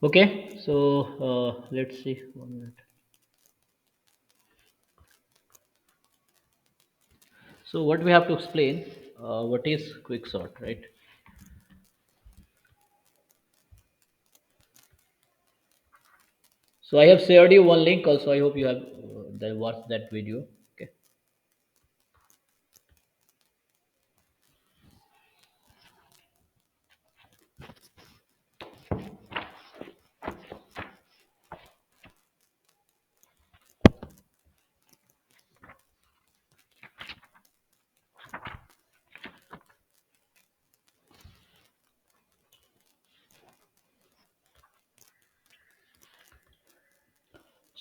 Okay, so let's see 1 minute. So what we have to explain, what is quicksort, right? So I have shared you one link also. I hope you have watched that video. Okay.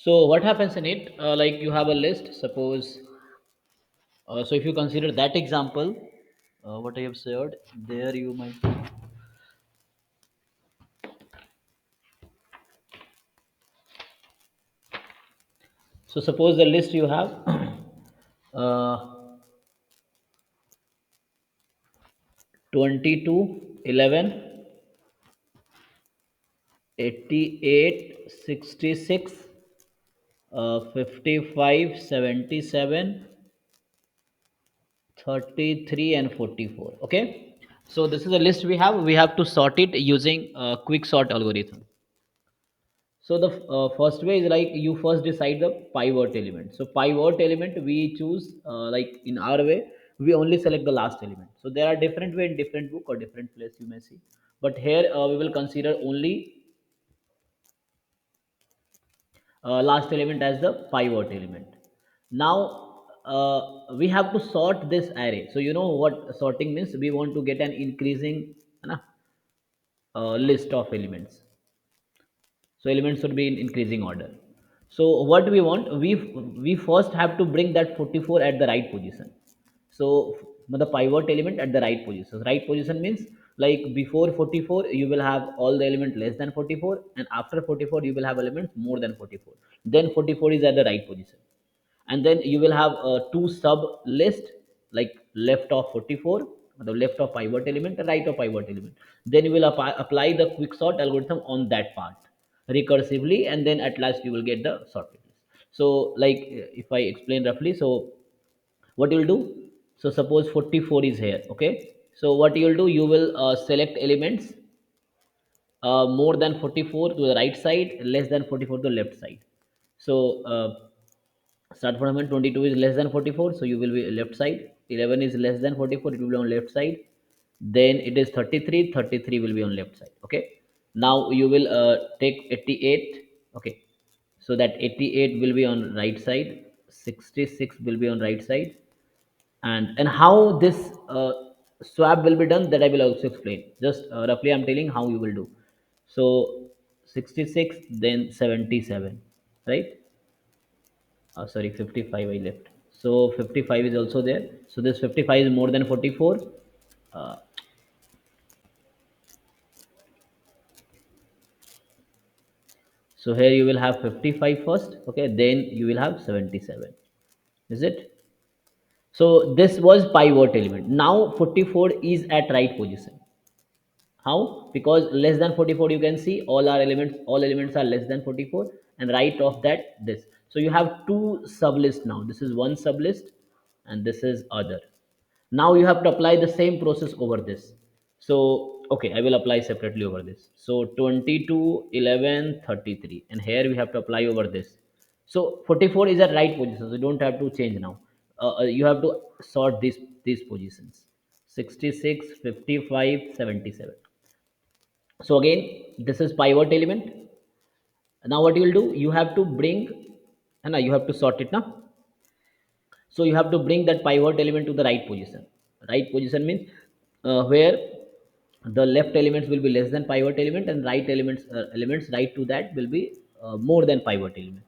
So what happens in it? Like you have a list. Suppose. So if you consider that example, what I have shared there, you might. So suppose the list you have. uh, 22, 11, 88, 66, 55, 77, 33, and 44. Okay. So this is the list we have. We have to sort it using quick sort algorithm. So the first way is like you first decide the pivot element. So pivot element we choose like in our way, we only select the last element. So there are different way in different book or different place you may see. But here we will consider only last element as the pivot element. Now we have to sort this array. So you know what sorting means. We want to get an increasing list of elements. So elements should be in increasing order. So what we want, we first have to bring that 44 at the right position. So the pivot element at the right position. So right position means like before 44 you will have all the element less than 44, and after 44 you will have elements more than 44. Then 44 is at the right position, and then you will have two sub list, like left of 44, the left of pivot element and right of pivot element. Then you will apply the quicksort algorithm on that part recursively, and then at last you will get the sorted list. So like if I explain roughly, so what you will do, so suppose 44 is here. Okay, so what you will do, you will select elements more than 44 to the right side, less than 44 to the left side. So start from 22 is less than 44, so you will be left side. 11 is less than 44, it will be on left side. Then it is 33, 33 will be on left side. Okay, now you will take 88. Okay, so that 88 will be on right side, 66 will be on right side. And how this swap will be done, that I will also explain. Just roughly I'm telling how you will do. So 66, then 77, right? Sorry, 55 I left. So 55 is also there. So this 55 is more than 44. uh, so here you will have 55 first. Okay, then you will have 77. Is it? So this was pivot element. Now 44 is at right position. How? Because less than 44, you can see all elements are less than 44, and right of that this. So you have two sublist now. This is one sublist, and this is other. Now you have to apply the same process over this. So okay, I will apply separately over this. So 22, 11, 33, and here we have to apply over this. So 44 is at right position, so you don't have to change now. You have to sort these positions: 66, 55, 77. So again, this is pivot element. Now what you will do, you have to bring, and you have to sort it now. So you have to bring that pivot element to the right position. Right position means where the left elements will be less than pivot element, and right elements right to that will be more than pivot element.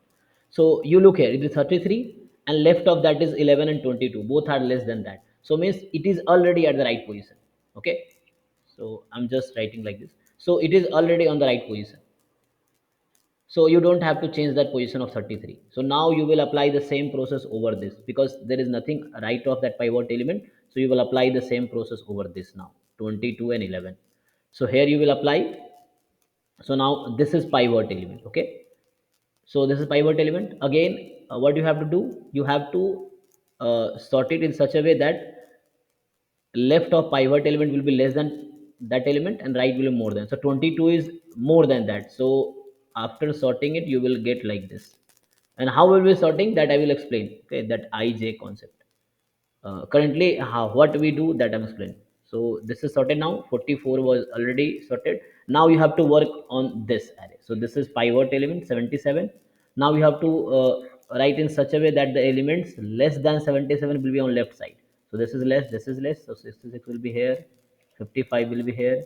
So you look here, it is 33, and left of that is 11 and 22, both are less than that. So means it is already at the right position. Okay, so I'm just writing like this. So it is already on the right position. So you don't have to change that position of 33. So now you will apply the same process over this, because there is nothing right of that pivot element. So you will apply the same process over this now, 22 and 11. So here you will apply So now this is pivot element. Okay, so this is pivot element. Again, what you have to do, you have to sort it in such a way that left of pivot element will be less than that element and right will be more than. So 22 is more than that. So after sorting it, you will get like this. And how will we sorting that, I will explain. Okay, that IJ concept. Currently, what we do, that I'm explaining. So this is sorted now. 44 was already sorted. Now you have to work on this array. So this is pivot element 77. Now you have to write in such a way that the elements less than 77 will be on left side. So this is less, this is less. So 66 will be here, 55 will be here,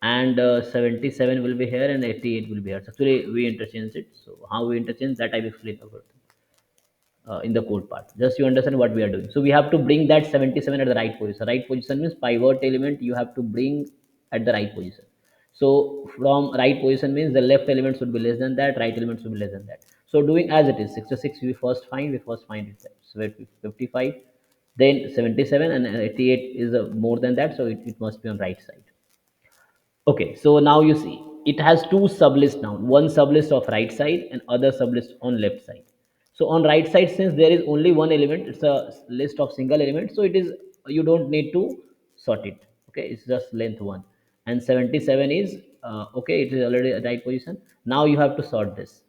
and 77 will be here, and 88 will be here. So actually we interchange it. So how we interchange that, I will explain about in the code part. Just you understand what we are doing. So we have to bring that 77 at the right position. Right position means pivot element you have to bring at the right position. So from right position means the left element should be less than that, right element should be less than that. So doing as it is, 66 we first find it. So 55, then 77, and 88 is more than that, so it must be on right side. Okay, so now you see it has two sublists now. One sublist of right side and other sublist on left side. So on right side, since there is only one element, it's a list of single elements. So it is, you don't need to sort it. Okay, it's just length one. And 77 is okay. It is already at right position. Now you have to sort this.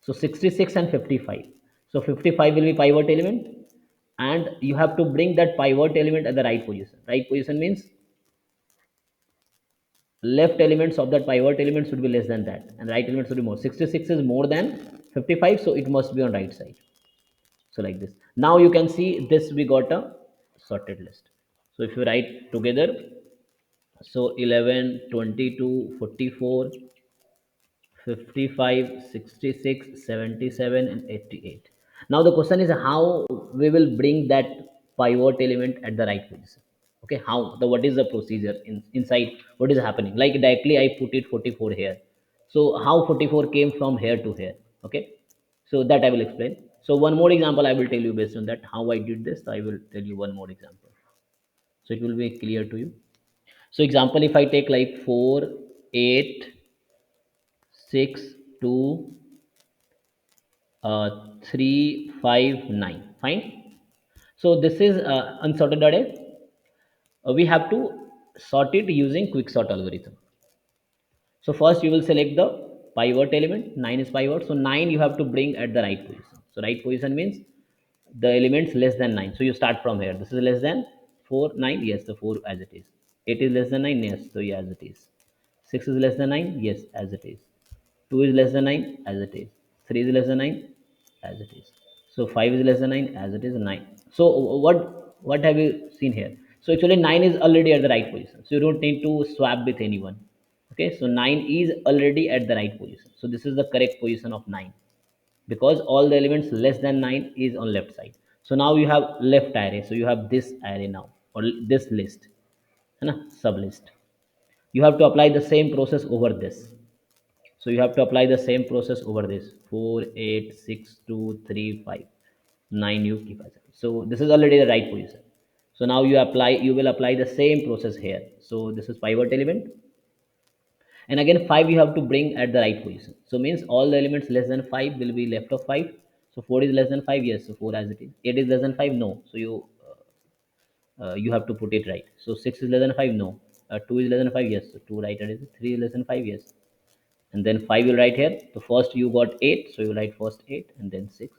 So 66 and 55. So 55 will be pivot element, and you have to bring that pivot element at the right position. Right position means left elements of that pivot element should be less than that and right element should be more. 66 is more than 55, so it must be on right side. So like this, now you can see this, we got a sorted list. So if you write together, so 11, 22, 44, 55, 66, 77, and 88. Now the question is how we will bring that pivot element at the right position. Okay, how, the what is the procedure inside, what is happening? Like directly I put it 44 here. So how 44 came from here to here? Okay, so that I will explain. So one more example I will tell you based on that how I did this. I will tell you one more example, so it will be clear to you. So example, if I take like 4, 8, 6, 2, 3, 5, 9. Fine. So this is unsorted array. We have to sort it using quicksort algorithm. So first you will select the pivot element. 9 is pivot. So 9 you have to bring at the right position. So right position means the elements less than 9. So you start from here. This is less than 4, 9. Yes, the 4 as it is. 8 is less than 9. Yes, so yeah, as it is. 6 is less than 9. Yes, as it is. 2 is less than 9 as it is. 3 is less than 9 as it is. So 5 is less than 9 as it is. 9. So what have you seen here? So actually 9 is already at the right position, so you don't need to swap with anyone. Okay, so 9 is already at the right position, so this is the correct position of 9, because all the elements less than 9 is on left side. So now you have left array, so you have this array now, or this list, है ना, sub list. You have to apply the same process over this. So you have to apply the same process over this. 4, 8, 6, 2, 3, 5, 9 you keep as it. So this is already the right position. So now you will apply the same process here. So this is pivot element. And again 5 you have to bring at the right position. So means all the elements less than 5 will be left of 5. So 4 is less than 5, yes, so 4 as it is. 8 is less than 5, no. So you have to put it right. So 6 is less than 5, no. 2 is less than 5, yes, so 2 right, and 3 is less than 5, yes. And then 5 you'll write here. So first you got 8, so you write first 8 and then 6.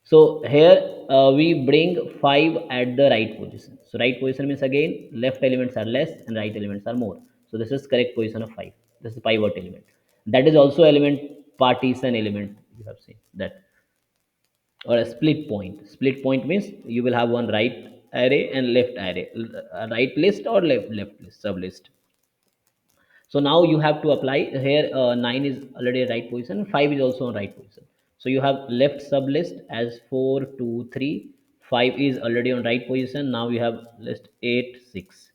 So here we bring 5 at the right position. So right position means again left elements are less and right elements are more. So this is correct position of 5. This is pivot element. That is also element partition element, you have seen that. Or a split point. Split point means you will have one right array and left array, right list or left list, sub list. So now you have to apply here. 9 is already a right position, 5 is also on right position. So you have left sub list as 4, 2, 3. 5 is already on right position. Now you have list 8, 6.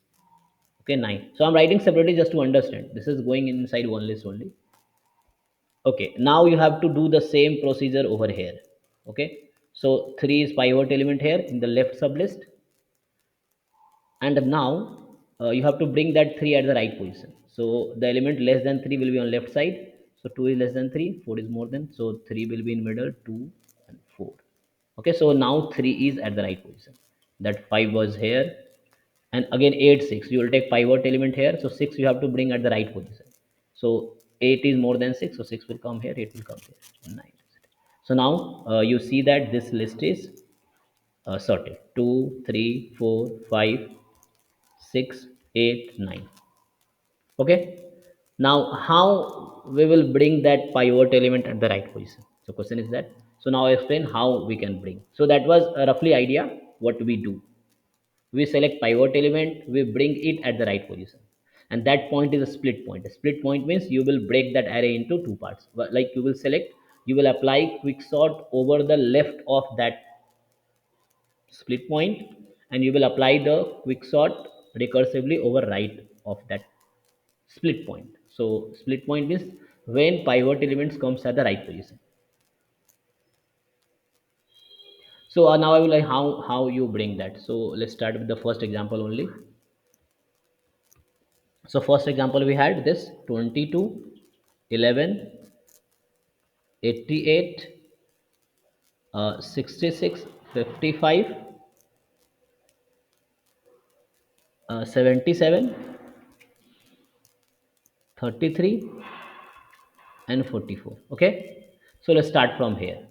Okay, 9. So I'm writing separately just to understand. This is going inside one list only. Okay, now you have to do the same procedure over here. Okay, so 3 is pivot element here in the left sub list. And now you have to bring that 3 at the right position. So the element less than 3 will be on left side. So 2 is less than 3, 4 is more than, so 3 will be in middle, 2 and 4. Okay, so now 3 is at the right position. That 5 was here, and again 8 6, you will take pivot element here, so 6 you have to bring at the right position. So 8 is more than 6, so 6 will come here, 8 will come here, 9. So now you see that this list is sorted: 2 3 4 5 6 8 9. Okay, now how we will bring that pivot element at the right position? So question is that, so now I explain how we can bring. So that was a roughly idea what we do. We select pivot element, we bring it at the right position, and that point is a split point. A split point means you will break that array into two parts. Like you will select, you will apply quicksort over the left of that split point, and you will apply the quicksort recursively over right of that split point. So split point is when pivot elements comes at the right position. So now I will like how you bring that. So let's start with the first example only. So first example we had this 22, 11, 88, 66, 55, 77, 33 and 44. Okay, so let's start from here.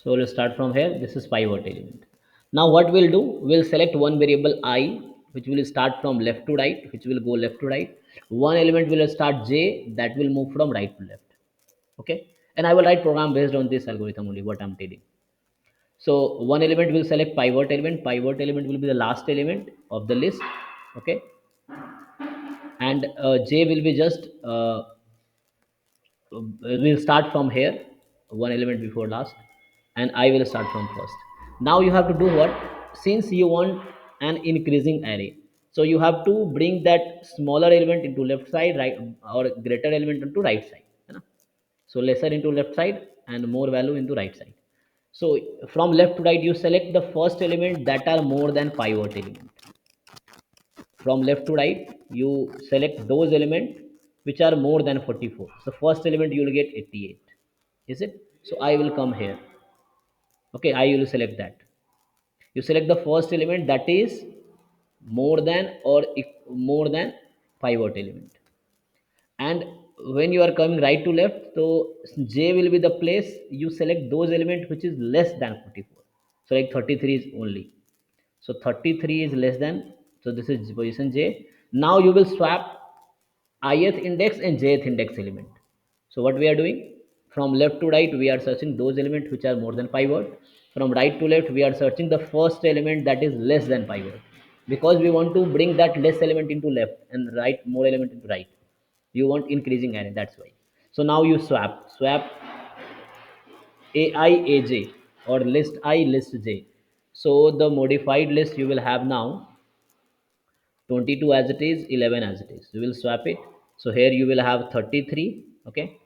So let's start from here. This is pivot element. Now what we'll do, we'll select one variable I, which will start from left to right, which will go left to right. One element will start j, that will move from right to left. Okay, and I will write program based on this algorithm only, what I'm telling. So one element will select pivot element. Pivot element will be the last element of the list. Okay, and j will be just we'll start from here, one element before last, and I will start from first. Now you have to do what? Since you want an increasing array, so you have to bring that smaller element into left side, right, or greater element into right side, you know? So lesser into left side and more value into right side. So from left to right, you select the first element that are more than pivot element. From left to right, you select those elements which are more than 44. So first element you will get 88, is it? So I will come here. Okay, I will select that. You select the first element that is more than or more than pivot element. And when you are coming right to left, so j will be the place you select those elements which is less than 44. So like 33 is only, so 33 is less than, so this is position j. Now you will swap ith index and jth index element. So what we are doing, from left to right we are searching those elements which are more than pivot. From right to left we are searching the first element that is less than pivot, because we want to bring that less element into left and right more element into right. You want increasing array, that's why. So now you swap ai aj, or list I list j. So the modified list you will have now 22 as it is, 11 as it is, you will swap it. So here you will have 33. Okay,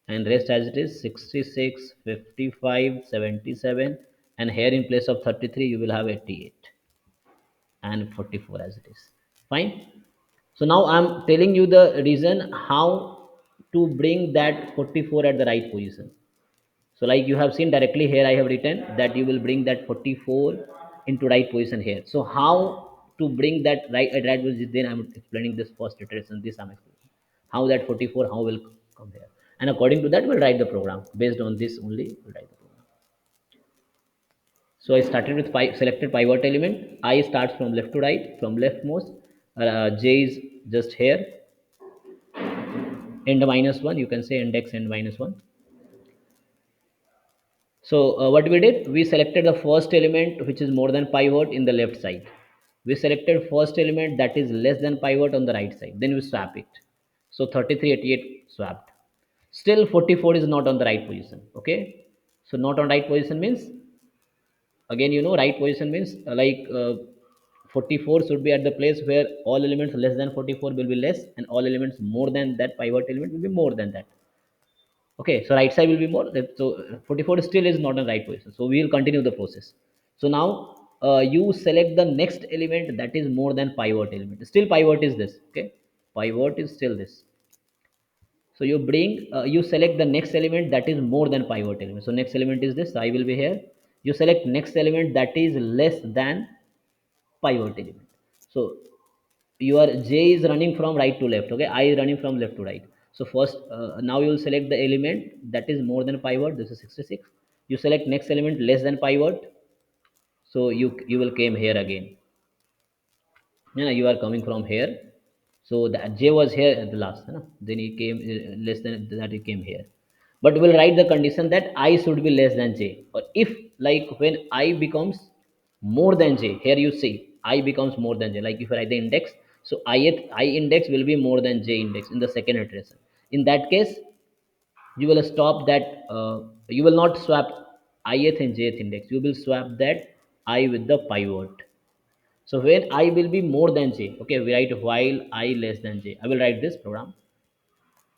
and rest as it is 66, 55, 77, and here in place of 33 you will have 88 and 44 as it is. Fine. So now I'm telling you the reason how to bring that 44 at the right position. So like you have seen directly here, I have written that you will bring that 44 into right position here. So how to bring that right at right position, then I'm explaining this first iteration, this I'm explaining how that 44 how will come here, and according to that we'll write the program. Based on this only we'll write the program. So I started with selected pivot element. I starts from left to right, from leftmost. J is just here, end minus 1. You can say index end minus 1. So what we did, we selected the first element which is more than pivot in the left side. We selected first element that is less than pivot on the right side. Then we swap it. So 33, 88 swapped. Still 44 is not on the right position. Okay. So not on right position means, again you know right position means 44 should be at the place where all elements less than 44 will be less, and all elements more than that pivot element will be more than that. Okay, so right side will be more. So 44 still is not in right position. So we will continue the process. So now you select the next element that is more than pivot element. Still pivot is this. Okay, pivot is still this. So you select the next element that is more than pivot element. So next element is this. I will be here. You select next element that is less than pivot element. So your j is running from right to left. Okay, I is running from left to right. So first now you will select the element that is more than pivot. This is 66. You select next element less than pivot. So you will came here again. Yeah, you are coming from here. So the j was here at the last, है ना? Then he came less than that, he came here. But we'll write the condition that I should be less than j. Or if, like, when I becomes more than j, here you see I becomes more than j. Like if I write the index, so I index will be more than j index in the second iteration. In that case, you will stop that. You will not swap ith and jth index. You will swap that I with the pivot. So when I will be more than j, okay, we write while I less than j. I will write this program.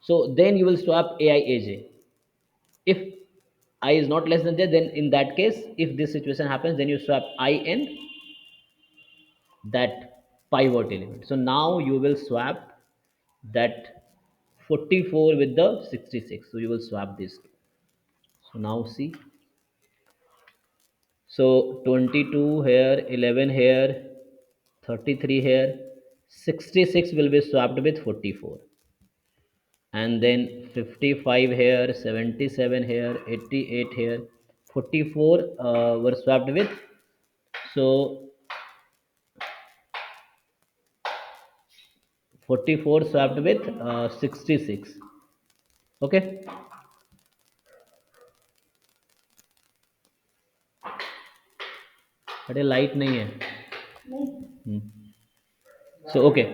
So then you will swap ai aj. If I is not less than j, then in that case, if this situation happens, then you swap I and that pivot element. So now you will swap that 44 with the 66. So you will swap this. So now see. So 22 here, 11 here, 33 here, 66 will be swapped with 44. And then 55 here, 77 here, 88 here, 44 were swapped with. So 44 swapped with 66. Okay. अरे light नहीं है. So okay.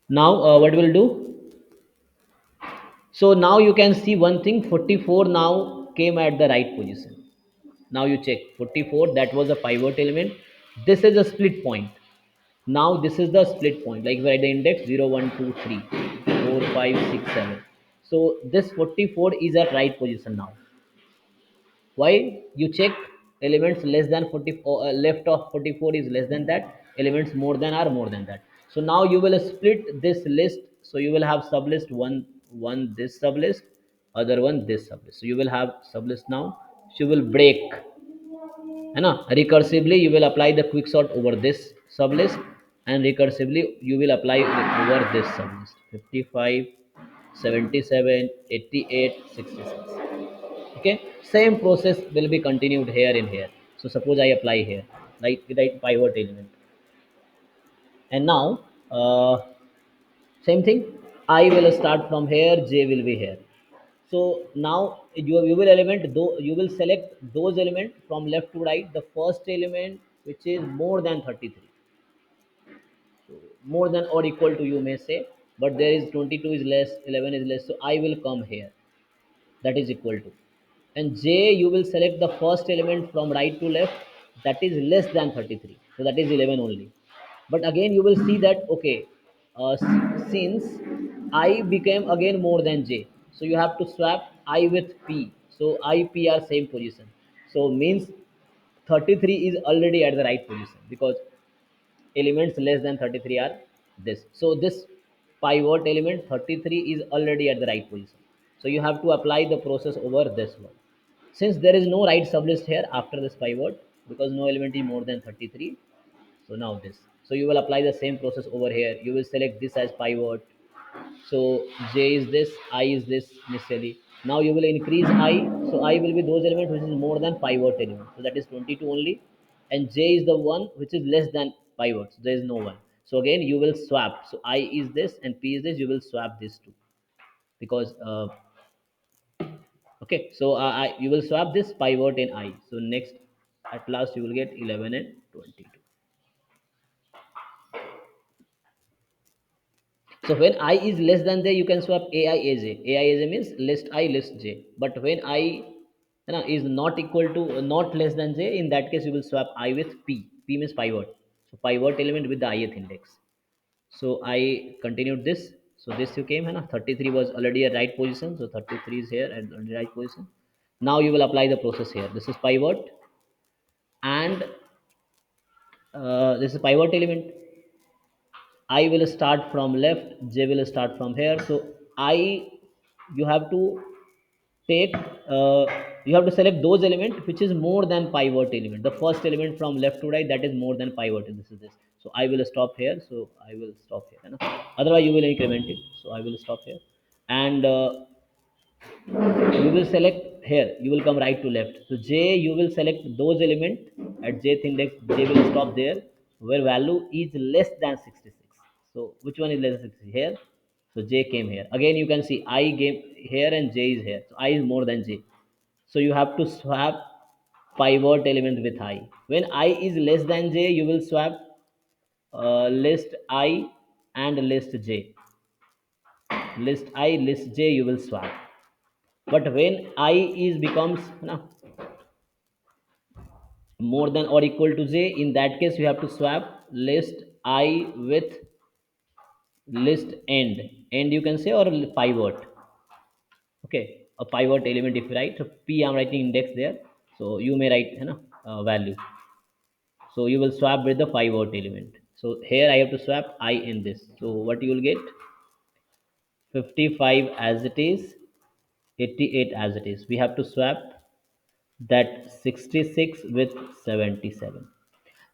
Now what we'll do, so now you can see one thing, 44 now came at the right position. Now you check 44, that was a pivot element. This is a split point. Now this is the split point. Like write the index 0, 1, 2, 3, 4, 5, 6, 7. So this 44 is at right position now. Why? You check elements less than 44, left of 44 is less than that, elements more than are more than that. So now you will split this list. So you will have sublist one this sublist, other one this sublist. So you will have sublist now. So you will break, है ना? Recursively you will apply the quicksort over this sublist, and recursively you will apply over this sublist. 55, 77, 88, 66. Okay, same process will be continued here in here. So suppose I apply here, like write pivot element, and now same thing, I will start from here, j will be here. So now you will element though, you will select those elements from left to right. The first element which is more than 33, more than or equal to, you may say, but there is 22 is less, 11 is less, so I will come here, that is equal to. And j, you will select the first element from right to left that is less than 33, so that is 11 only. But again you will see that, okay, since I became again more than j, so you have to swap I with p. So I p are same position. So means 33 is already at the right position, because elements less than 33 are this. So this pivot element 33 is already at the right position. So you have to apply the process over this one. Since there is no right sublist here after this pivot, because no element is more than 33, so now this. So you will apply the same process over here. You will select this as pivot. So j is this, I is this initially. Now you will increase I. So I will be those elements which is more than pivot element, so that is 22 only. And j is the one which is less than pivot, so there is no one. So again you will swap. So I is this and p is this, you will swap these two, because okay. So you will swap this pivot in I. So next, at last you will get 11 and 22. So when I is less than j, you can swap ai aj. Ai aj means list I list j. But when I, is not equal to, not less than j, in that case you will swap I with p. P means pivot. So pivot element with the ith index. So I continued this. So this you came here, 33 was already at right position, so 33 is here at the right position. Now you will apply the process here. This is pivot, and this is pivot element. I will start from left, j will start from here. So I, you have to take, you have to select those element which is more than pivot element. The first element from left to right, that is more than pivot. This is this. So I will stop here. So I will stop here, you know? Otherwise you will increment it. So I will stop here, and you will select here. You will come right to left. So j, you will select those element at jth index. J will stop there where value is less than 66. So which one is less than 60 here? So j came here. Again you can see I came here and j is here. So I is more than j. So you have to swap pivot element with I. When I is less than j, you will swap list I and list j. List I, list j, you will swap. But when I is becomes na, more than or equal to j, in that case you have to swap list I with list end you can say, or pivot. Okay, a pivot element. If you write, so p, I'm writing index there, so you may write, value. So you will swap with the pivot element. So here I have to swap I in this. So what you will get, 55 as it is, 88 as it is. We have to swap that 66 with 77.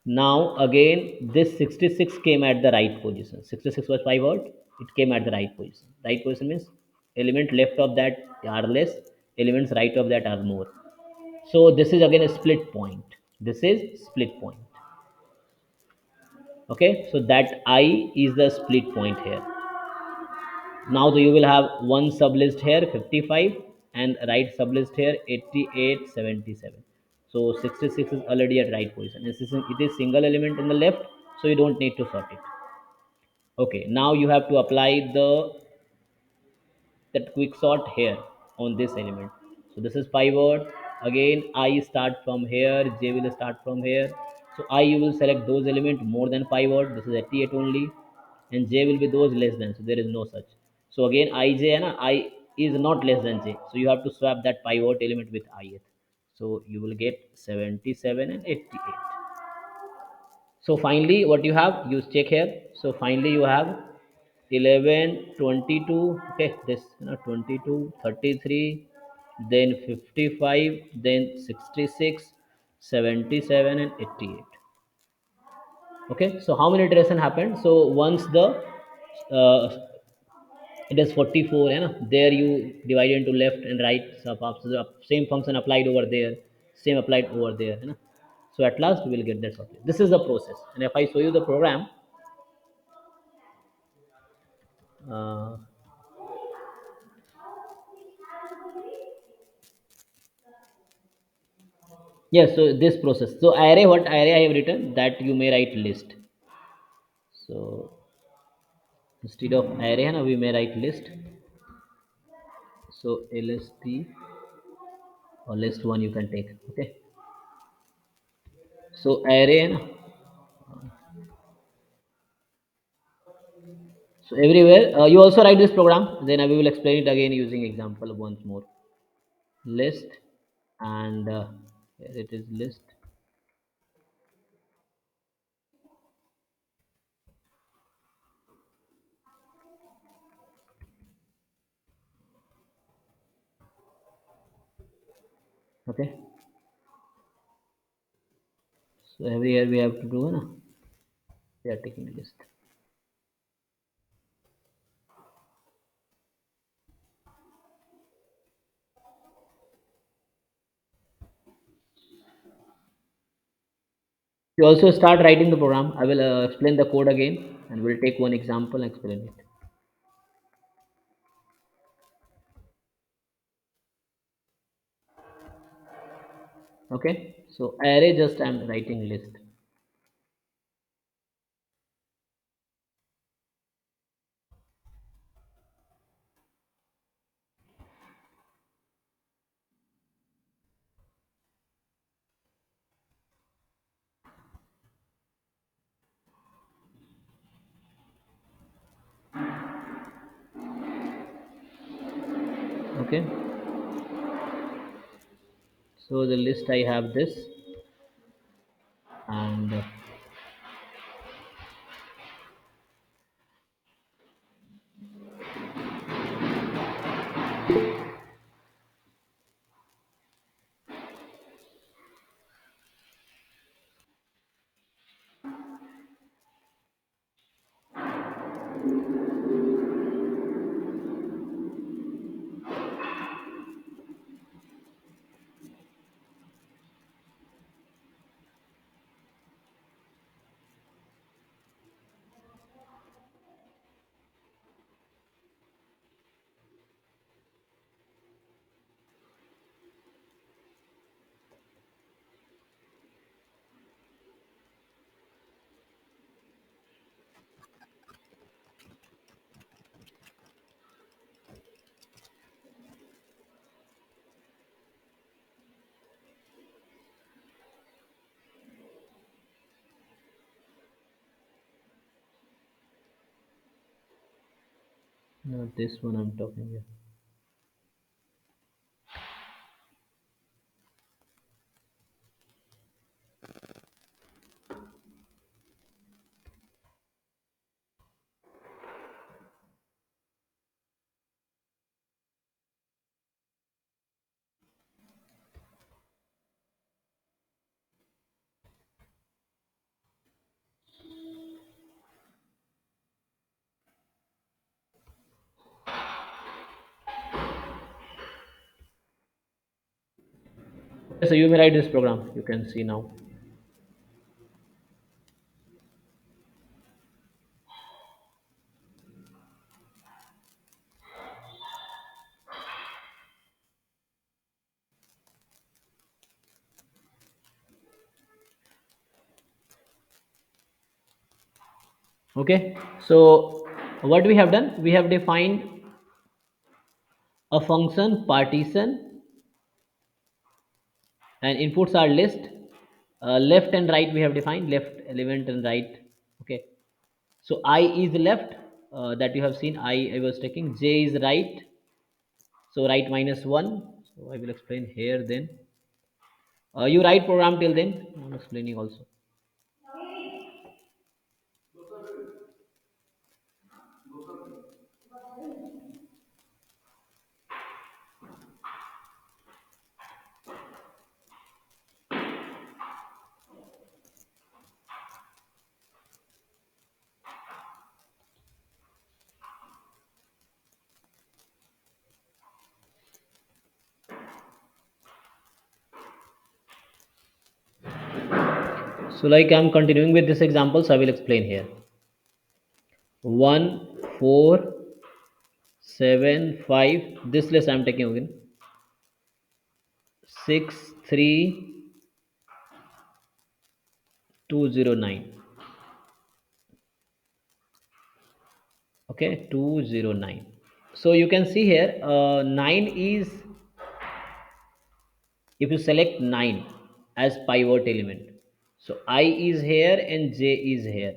Now again this 66 came at the right position. 66 was pivot, it came at the right position. Right position means element left of that are less, elements right of that are more. So this is again a split point. This is split point. Okay, so that I is the split point here. Now you will have one sublist here 55, and right sublist here 88, 77. So 66 is already at right position. It is single element in the left, so you don't need to sort it. Okay, now you have to apply that quick sort here on this element. So this is pivot. Again I start from here, j will start from here. So I, you will select those element more than pivot. This is 88 only, and j will be those less than. So there is no such. So again ij and I is not less than j. So you have to swap that pivot element with ith. So you will get 77 and 88. So finally what you have, you check here. So finally you have 11, 22. Okay, this, 22, 33, then 55, then 66, 77 and 88. Okay, so how many iteration happened? So once the uh, it is 44, there you divide into left and right sub up. So the same function applied over there, same applied over there, so at last we will get that sorted. This is the process, and if I show you the program, uh, yes, so this process. So array, what array I have written, that you may write list. So instead of array, we may write list. So lst or list one you can take. Okay. So array, so everywhere you also write this program. Then we will explain it again using example once more. List, and here it is list. Okay. So everywhere we have to do, we are taking list. You also start writing the program. I will explain the code again, and we'll take one example and explain it. Okay, so array, just I'm writing list. Okay, so the list I have this, and this one I'm talking here. Okay, so you may write this program. You can see now. Okay, so what we have done, we have defined a function partition, and inputs are list. Left and right we have defined, left element and right. Okay, so I is left, that you have seen. I was taking. J is right, so right minus 1. So I will explain here then. You write program till then, I'm explaining also. So like I'm continuing with this example, so I will explain here. 1 4 7 5, this list I'm taking again. 6 3 209. Okay, 209. So you can see here, 9 is, if you select 9 as pivot element, so I is here and J is here.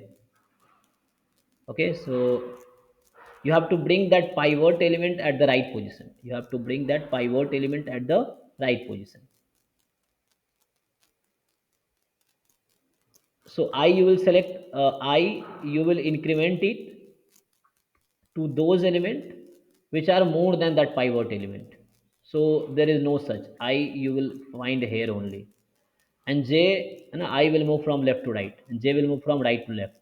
Okay, so you have to bring that pivot element at the right position. You have to bring that pivot element at the right position. So I, you will select, I, you will increment it to those element which are more than that pivot element. So there is no such I, you will find here only. And J, I will move from left to right, and J will move from right to left.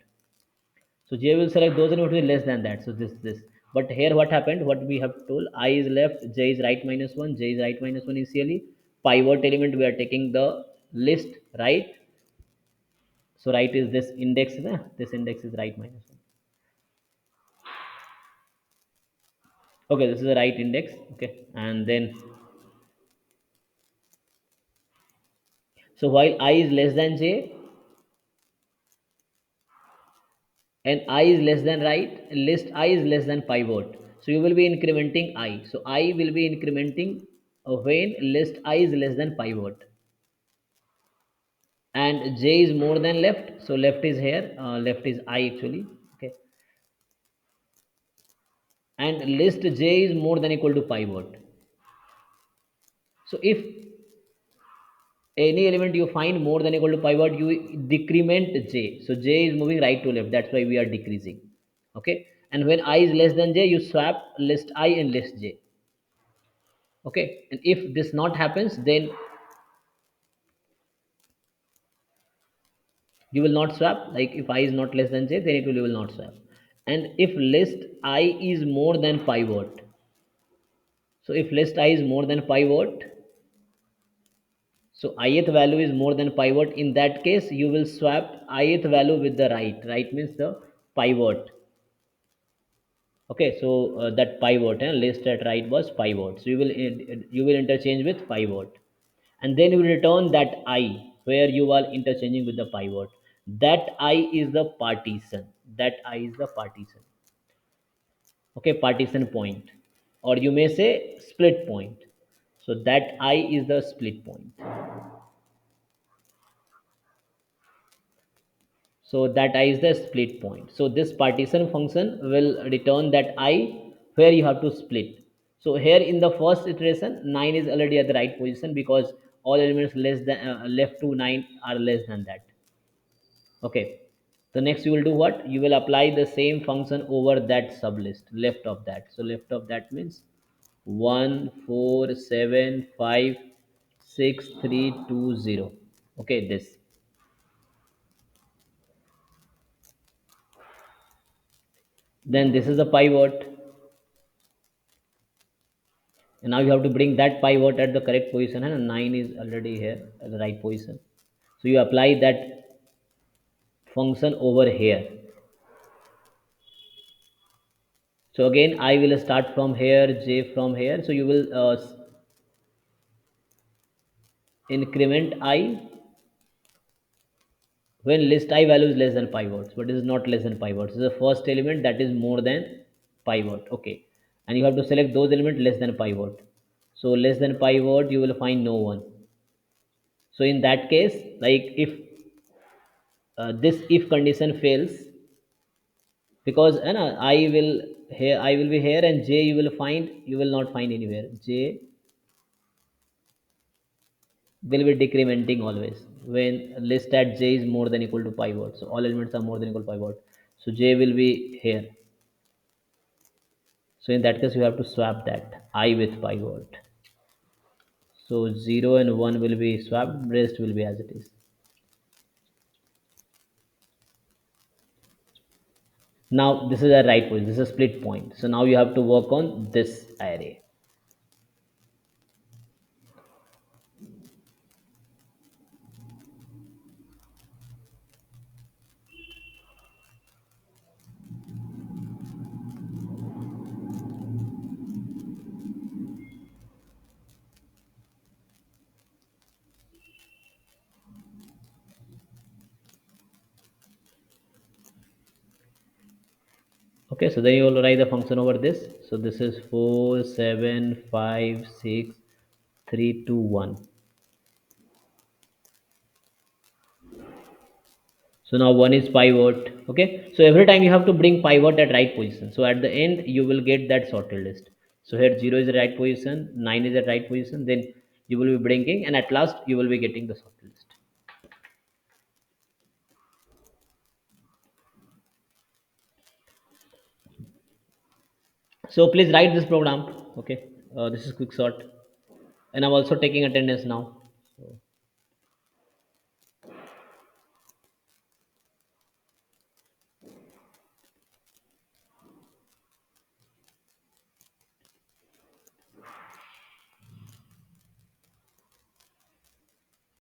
So J will select those elements which is less than that. So this. But here what happened? What we have told: I is left, J is right minus 1, J is right minus 1 initially. Pivot element we are taking the list right. So right is this index. This index is right minus 1. Okay, this is the right index. Okay, and then, so while I is less than J and I is less than right, list I is less than pivot. So you will be incrementing I. So I will be incrementing when list I is less than pivot. And J is more than left, so left is here, left is I actually. Okay, and list J is more than equal to pivot. So if any element you find more than equal to pivot, you decrement j. So j is moving right to left, that's why we are decreasing. Okay, and when I is less than j, you swap list I and list j. Okay, and if this not happens, then you will not swap. Like if I is not less than j, then it will, you will not swap. And if list I is more than pivot, so if list I is more than pivot, so ith value is more than pivot, in that case you will swap ith value with the right. Right means the pivot. Okay, so that pivot and list at right was pivot, so you will interchange with pivot, and then you will return that I where you are interchanging with the pivot. That I is the partition. That I is the partition. Okay, partition point, or you may say split point. So that I is the split point. So that I is the split point. So this partition function will return that I where you have to split. So here in the first iteration, 9 is already at the right position because all elements less than left to 9 are less than that. Okay, so next you will do what? You will apply the same function over that sublist left of that. So left of that means 1 4 7 5 6 3 2 0. Okay, this. Then this is the pivot. And now you have to bring that pivot at the correct position, and 9 is already here at the right position. So you apply that function over here. So again I will start from here, j from here. So you will increment I when list I value is less than pivots, but it is not less than pivots. This is the first element that is more than pivot. Okay, and you have to select those elements less than pivot. So less than pivot you will find no one. So in that case, like if this if condition fails, because I will here, I will be here, and j you will find, you will not find anywhere. J will be decrementing always when list at j is more than equal to pivot. So all elements are more than equal to pivot, so j will be here. So in that case you have to swap that I with pivot. So 0 and 1 will be swapped, rest will be as it is. Now this is a right point, this is a split point. So now you have to work on this array. Okay, so then you will write the function over this. So this is 4 7 5 6 3 2 1. So now 1 is pivot. Okay, so every time you have to bring pivot at right position, so at the end you will get that sorted list. So here 0 is the right position, 9 is the right position, then you will be bringing, and at last you will be getting the sorted list. So please write this program. Okay, this is Quicksort, and I'm also taking attendance now. So